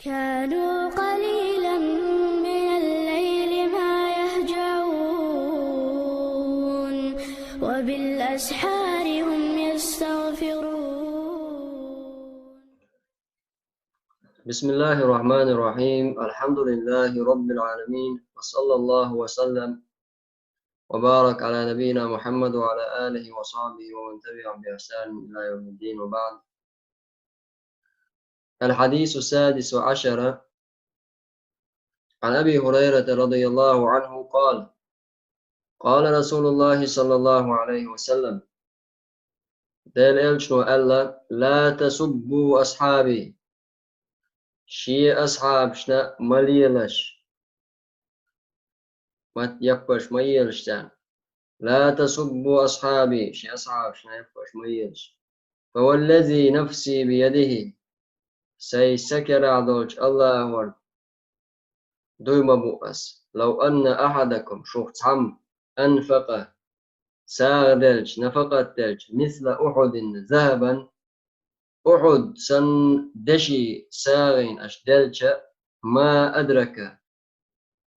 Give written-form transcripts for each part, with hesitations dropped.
كانوا قليلا من الليل ما يهجعون وبالأسحار هم يستغفرون. بسم الله الرحمن الرحيم. الحمد لله رب العالمين، وصلى الله وسلم وبارك على نبينا محمد وعلى آله وصحبه ومن تبعهم بإحسان إلى يوم الدين، وبعد. الحديث السادس عشر عن أبي هريرة رضي الله عنه قال: قال رسول الله صلى الله عليه وسلم: ديل إلشنو ألا لا تسبوا أصحابي، شي أصحاب شنا مليلش ما يبقش ميلشتان. لا تسبوا أصحابي، شي أصحاب شنا يبقش ميلش. فوالذي نفسي بيده، سيسكر عضوج الله ورد دوما بؤس، لو أن أحدكم شخص عم أنفق ساغدلج نفقتلج مثل أحد ذهبا، أحد سن دشي ساغين أشدلج، ما أدرك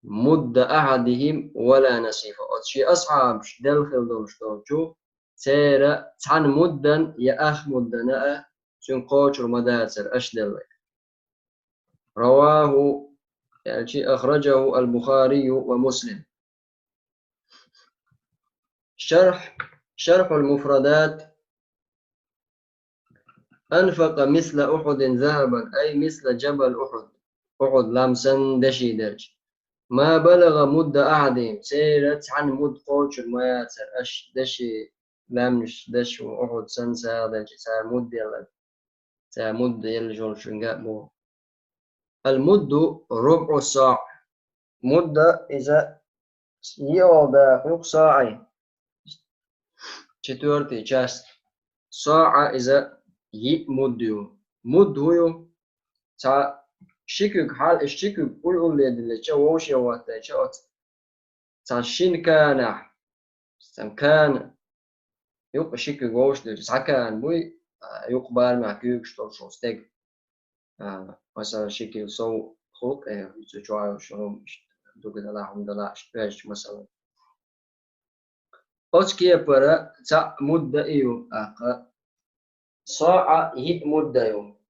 مد أحدهم ولا نصيفه. شي أصحاب شدل خلدون شتوجو سيرا تحن مدن يا أخ مدنا شن قوشر مداتر أشدل. رواه، يعني أخرجه البخاري ومسلم. شرح المفردات: أنفق مثل أحد ذهبا أي مثل جبل أحد. أحد لامسن دشي درج. ما بلغ مد أحدهم سيرت عن مد قوش ما ياسر أش دشي لامش دش أحد سن سادج سامد يلا سامد يلجون شنقا مو. المد ربع الساعة. مدة إذا يوضع فوق ساعين четвертый часть. ساعة إذا يمديو مدهو تا شكك حال الشكك قول اللي تشوش يواتا تشوت تشين كان سم كان يق شكك ووش ده سكان بوي يقبل مع كيك شو ستيك مثلا شكل سو خلق يتجوا شو دوك ده لا هم ده لا شبيش مثلا أشكي برا تا مدة إيو ساعة هي مدة يوم،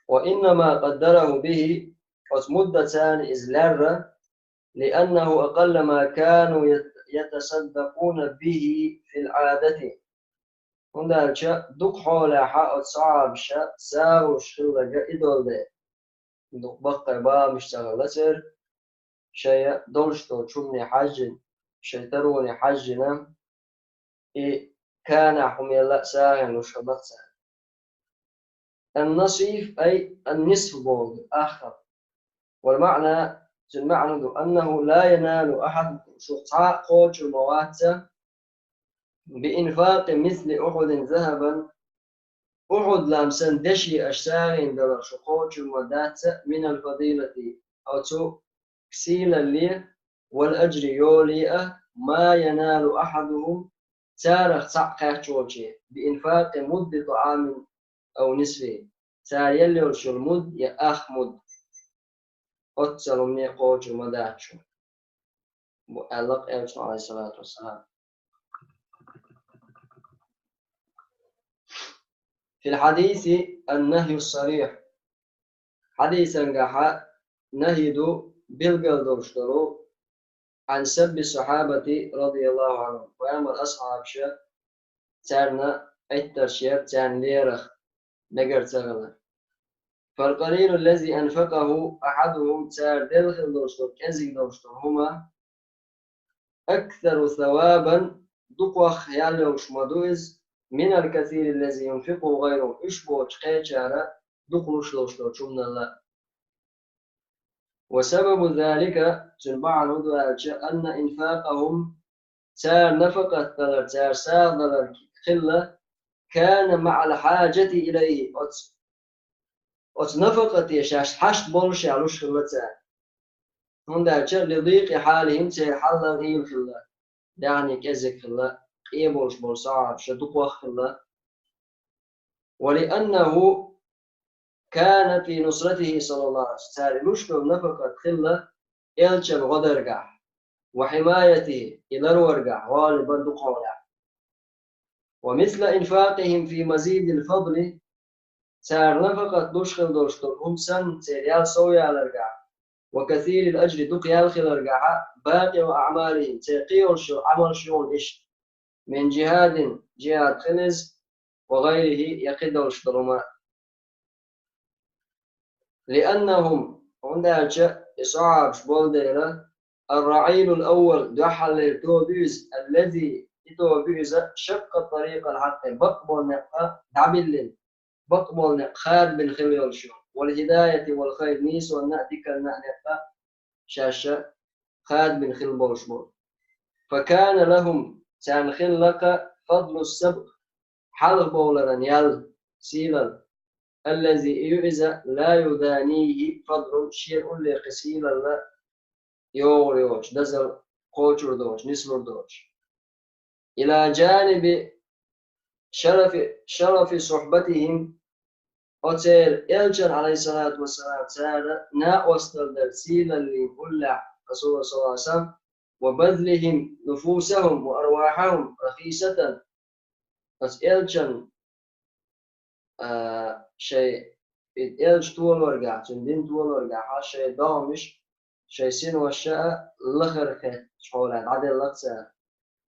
وإنما قدره به مدتان إزلارة لأنه أقل ما كانوا يتصدقون به في العادة. هناك دق حول حق صعب ساو شغل إدول ده دق بقى با مشتغل لسر شيء دولشتو شمني حج شيء تروني حجنا كان حمي الله ساهل وشبط ساهل. النصيف أي النصف بول آخر، والمعنى أنه لا ينال أحد شقاء قوت الموات بإنفاق مثل أحد ذهبا. أحد لامسن دشي أشتاغين دل شقوت المودات من الفضيلة أو تو كسيل اللي والأجر يولي ما ينال أحدهم تارخ تعقى شوشي بإنفاق مد طعام أو نصفه تار يلي المد يا أخ مد أتصل من قوت المودات شو مؤلق إلشو عليه الصلاة والسلام. في الحديث النهي الصريح، حديثا قحا نهيدو بالقلدوشترو عن سب الصحابة رضي الله عنهم، وأما أصحاب شا تارنا الترشير تان ليرخ نقر تغلى. فالقليل الذي أنفقه أحدهم تار دلخل دوشتر كزي دوشتر هما أكثر ثوابا دقوخ يالوش مدوز من الكثير الذي ينفقه غيره. إشبو تقيتشارا دقلوش دوشتر شمنا الله. وسبب ذلك تنبع أن إنفاقهم تار نفقة تار ساغل الخلة كان مع الحاجة إليه. أت نفقة يشاش حشت بولش علوش خلة تار هندا لضيق حالهم تار حل غير خلة، يعني كزك خلة إيه بولش بول صعب شدق خلة. ولأنه كان في نصرته صلى الله عليه وسلم مشكل نفقة خلة إلشن غدرقع وحمايته إلى الورقع غالبا دقولا، ومثل إنفاقهم في مزيد الفضل سار نفقة دوشخل دوشتر هم سن سيريال سويا الأرقع وكثير الأجر دقيال خل الأرقع باقي أعمالهم تقيل شو عمل شون إيش من جهاد خلز وغيره يقد الشطرما، لأنهم عندها إصعاب شبول الرعيل الأول دحل توبيز الذي توبيز شق الطريق الحق بقبل نقا دعبل بقبل نقاد بالخير شو والهداية والخير نيس والنأتك النأنقا شاشة خاد من خل بولشمول، فكان لهم سان خلق فضل السبق حلق بولرا يل سيلا الذي يؤذى لا يدانيه فضل شيء لقسيلا لا يوريوش دزل قوشر دوش نسلور دوش، إلى جانب شرف صحبتهم أتير إلجن عليه الصلاة والسلام تعالى نا وصل درسيلا لكل رسول الله صلى الله عليه وسلم وبذلهم نفوسهم وأرواحهم رخيصة بس إلجن شيء إلج طول ورقع تندين طول ورقع شيء دامش شيء سين والشاء لخرخة حولات عدل لقصة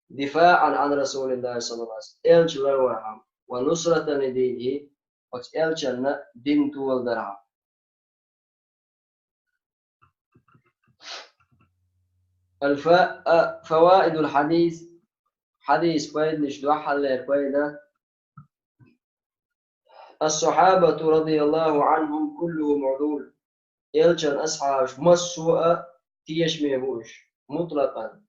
دفاعا عن رسول الله صلى الله عليه وسلم إلج لروحهم ونصرة لدينه وإلجن دين طول درهم. فوائد الحديث حديث فايد نشدو حل فايدة الصحابة رضي الله عنهم كلهم عدول إلجن أصحاب مسوء تيش ميبوش مطلقا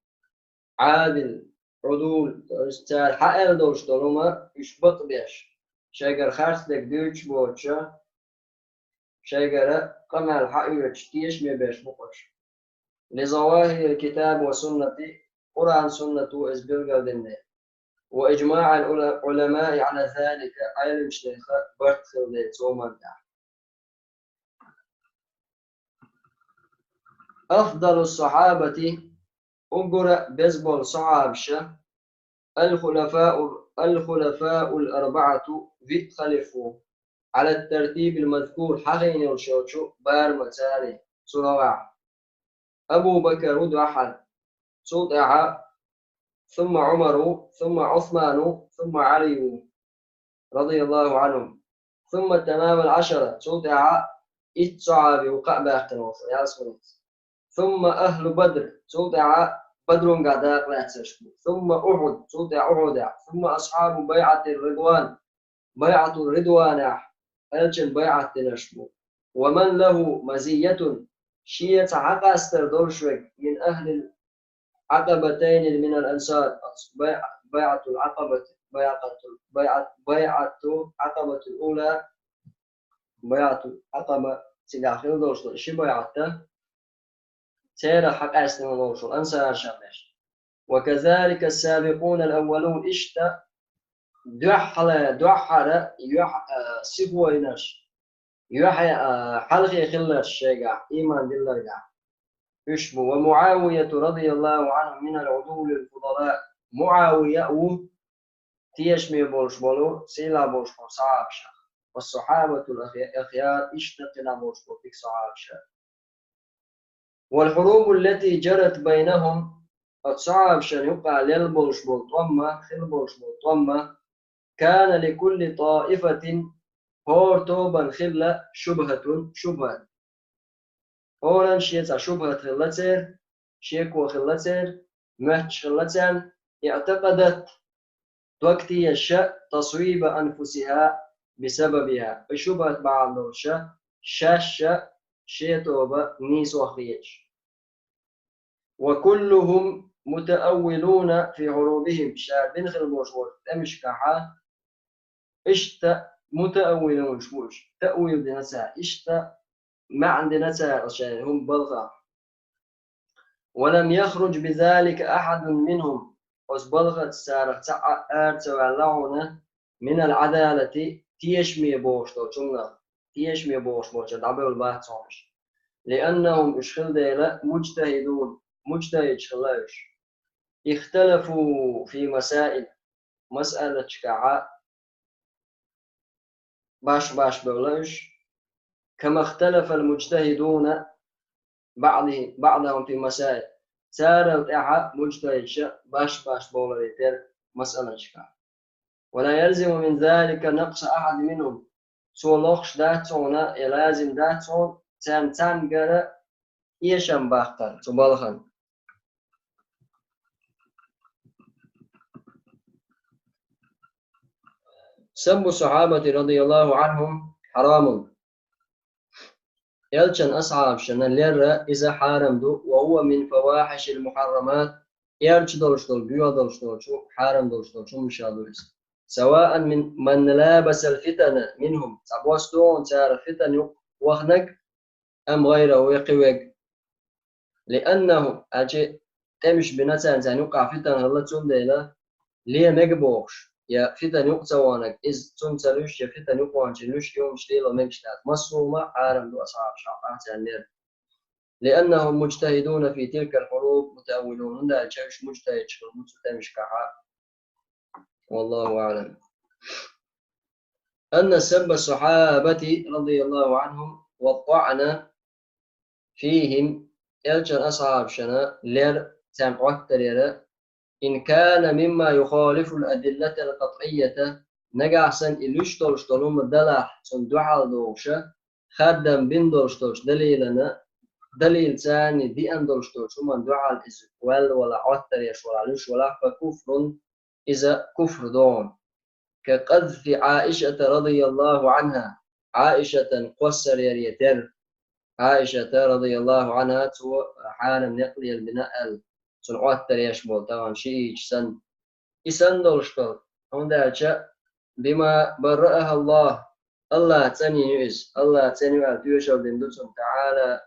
عادل عدول استال حقل دوش طالما يشبط بيش شايقر خارس لك دوش بوتشا شايقر قمال حقيوش تيش ميبيش بقوش لظواهر الكتاب وسنة قرآن سنة إزبيل قدنه وإجماع العلماء على ذلك علم شيخ برتخل لتومان. أفضل الصحابة أقرأ بيزبول صحابشة الخلفاء الأربعة في خلفوا على الترتيب المذكور حقين الشوشو بار متاري سلوع أبو بكر ودحل صوتع ثم عمر ثم عثمان ثم علي رضي الله عنهم ثم تمام العشرة صوتع إتصعاب وقعب اختنوص يا سنوات ثم أهل بدر صوتع بدر قداق لا تشكو ثم أحد صوتع أحد ثم أصحاب بيعة الرضوان بيعة الرضوان ألجن بيعة نشمو ومن له مزية شيء عقا استردوشوك من أهل العقبتين من الأنصار بيعة العقبة بيعة عقبة الأولى بيعة العقبة سيداخل دوشتو إشي بيعته سير حق أسنى دوشتو أنصار شامش وكذلك السابقون الأولون إشتا دحل سيبوينش يحيى حلقي خلش شيقع إيمان دلرقع اشبو ومعاوية رضي الله عنه من العدول الفضلاء معاوية تيشمي بولش بولو سيلا بولش بول صعب شخ والصحابة الأخيار اشتقنا بولش بول فيك صعب شخ والحروب التي جرت بينهم صعب شخ يقع للبولش بول طمة خل بولش بول طمة كان لكل طائفة هورتوبا خلة شبهة أولاً شيء شبهة خلتر شيكو خلتر مهج خلتر اعتقدت وقتي الشاء تصويب أنفسها بسببها بشبهة بعض الشاء شاشة شيتوبة نيس وخيش وكلهم متأولون في حروبهم شابين خلموشور تمشكحة اشتا متأولون شموش تأويل دنسا اشتا ما عندنا شيء هم بلغة ولم يخرج بذلك أحد منهم بلغة سارة أرتوالعون من العدالة تيشمي بوشتو جملة إيش ميبوش موجة دعبه الباحث صامش لأنهم إشخل ديلا مجتهدون مجتهد شلاش اختلفوا في مسائل مسألة شكاعة باش بولاش كما اختلف المجتهدون بعضهم في مسائل سار الإعاء مجتهد باش بولا مسألة شكاعة ولا يلزم من ذلك نقص أحد منهم سولوخش داتونا يلازم داتون تان جرى يشم باختر تبالخن سب الصحابة رضي الله عنهم حرام يلشن أصحاب شن ليرة إذا حارم دو وهو من فواحش المحرمات يرش دولشتول بيو دولشتول شو حارم دولشتول شو مش هادولس سواء من لابس الفتن منهم تعبوستون تعرف فتن وخنك أم غيره يقويك لأنه أجي تمش بنتان زين يقع فتن هلا تنديلا ليه مقبوش يا فتن يقتوانك إذ تنسلوش يا فتن يقوانشلوش يوم شليل مقشتات مصومة عالم دو أصحاب شعبات الليل لأنهم مجتهدون في تلك الحروب متأولون لا الشيش مجتهد شغل متمش كحال والله أعلم أن سب الصحابة رضي الله عنهم والطعن فيهم يلجن أصحاب شنا لير تنقوت إن كان مما يخالف الأدلة القطعية نجع سن إلوش تولشتولوم الدلح سن دوحال دوشة خدم بين دولشتولش دليلنا دليل ثاني دي أن دولشتولش ومن دوحال إزوال ولا عطر يش ولا لوش ولا فكفر إذا كفر دون كقذف عائشة رضي الله عنها عائشة قصر يريتر عائشة رضي الله عنها تو حان نقلي البناء سنعوات تريش بولتاوان شيء سن إسن دولشتول عندها بما برأها الله تاني يؤس الله تاني أتيوش بندوسهم تعالى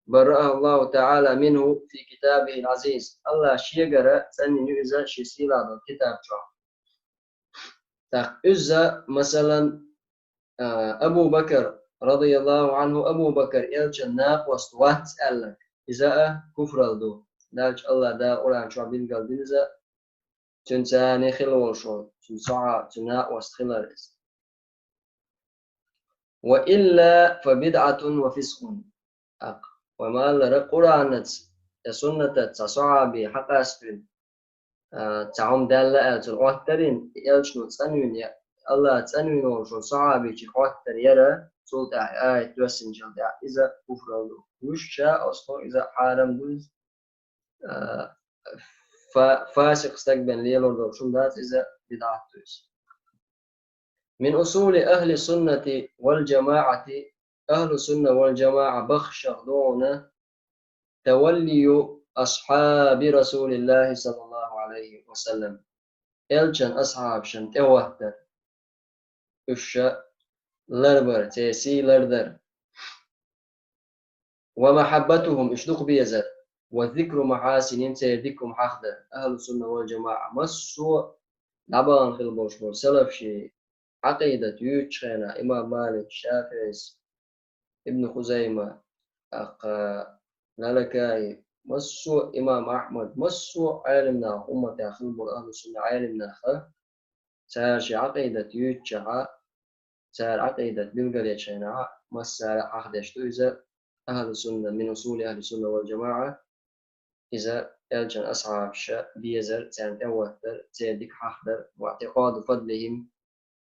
برأها الله تعالى منه في كتابه العزيز الله شيقرأ تاني يؤس شسيلا الكتاب تاق إزا مثلا أبو بكر رضي الله عنه أبو بكر إلشن ناق وستوات ألك إذا كفر الدو دالش الله دا أولان شو عبين قال بنزا تنساني خلول شو تنسعى تناق وستخلرس وإلا فبدعة وفسق وما لرى قرآن سنة تصعب حق أسفل تعم دالة تنوترين إلشنو تسنوين الله تسنوين وشو صعب تخوتر يرى سلطة آية توسن جلدة إذا كفر الدو وش شاء أصلا إذا حارم دوز فاسق استقبل ليلو دو شو دات إذا بدعة دوز من أصول أهل السنة والجماعة أهل السنة والجماعة بخش دون تولي أصحاب رسول الله صلى الله عليه وسلم إلشن أصحاب شن توهتر إش لربر تيسي لردر ومحبتهم إشدق بيزر وذكر محاسن تيذكر محخدر أهل السنة والجماعة مسوا طبعا في البوشبور سلف شيء عقيدة يوتشينا إمام مالك شافعي ابن خزيمة أق نالكاي مسو إمام أحمد مسو عالمنا أمة أخلبر أهل السنة عالمنا سار شي عقيدة يوتشها سار عقيدة بلغرية شينا مسار أخدشتو إذا أهل السنة من أصول أهل السنة والجماعة إذا ألجن أصحاب بيزر تان أوهتر تيدك حخدر واعتقاد فضلهم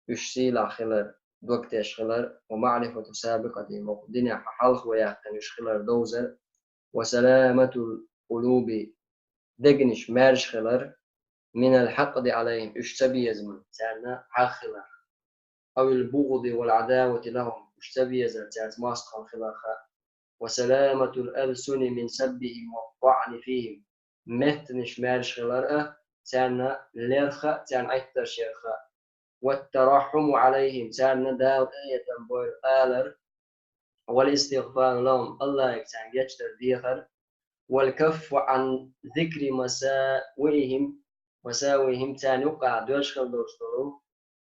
يشسيل خلر دوكت خلر ومعرفة سابقتهم وقدنا حلق ويحتنش خلر دوزر وسلامة القلوب دقنش مارش خلر من الحقد عليهم اشتبي يزمن تانا حخلر أو البغض والعداوة لهم اشتبي يزمن تانا ماسقا خلر وسلامة الألسن من سبهم والطعن فيهم مهتنش مارش خلر تانا لرخ تانا عيتر شيرخ والترحم عليهم تانا داود آية بوير آلر والاستغفار لهم الله يكتان يجتر ديخر والكف عن ذكر مساوئهم تان يقع دوشخل دوشترو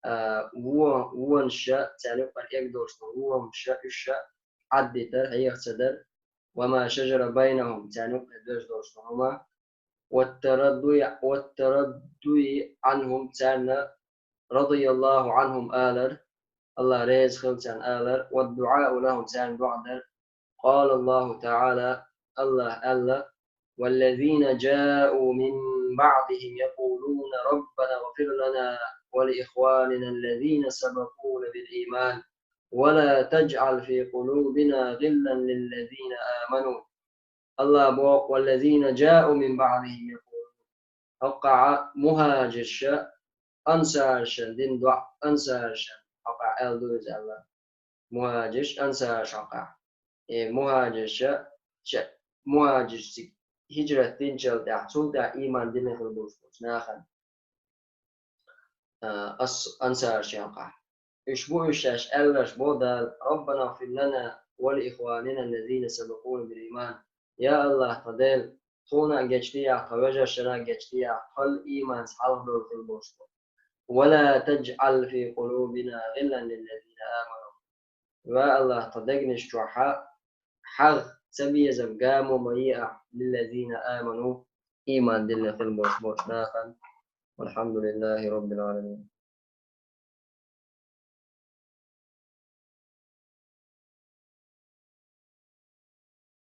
هو نشاء تعلق يقدر هو مشاء الشاء عدي هي صدر وما شجر بينهم تعلق يقدر هما والتردي عنهم تعالى رضي الله عنهم آلر الله ريز خلصان آلر والدعاء لهم تعالى بعدر قال الله تعالى الله والذين جاءوا من بعدهم يقولون ربنا اغفر لنا ولإخواننا الذين سبقونا بالإيمان ولا تجعل في قلوبنا غلا للذين آمنوا الله بوق والذين جاءوا من بعدهم يقولون وقع مهاجر شاء أنصار شن دين دع أنصار شن وقع ألدوز الله مهاجر أنصار شقع مهاجر شاء مهاجر هجرة تنشل تحصل تع إيمان دين خلبوس ناخن أنصار شقع إشبو إشاش ألش بودال ربنا اغفر لنا ولإخواننا الذين سبقونا بالإيمان يا الله تدل خونا جتيا خوجا شنا جتيا قل إيمان صالح دول في البوس ولا تجعل في قلوبنا غلا للذين آمنوا والله تدقنش شوحا حغ سبي زبقام ميئة للذين آمنوا إيمان دل في البوس داخل والحمد لله رب العالمين.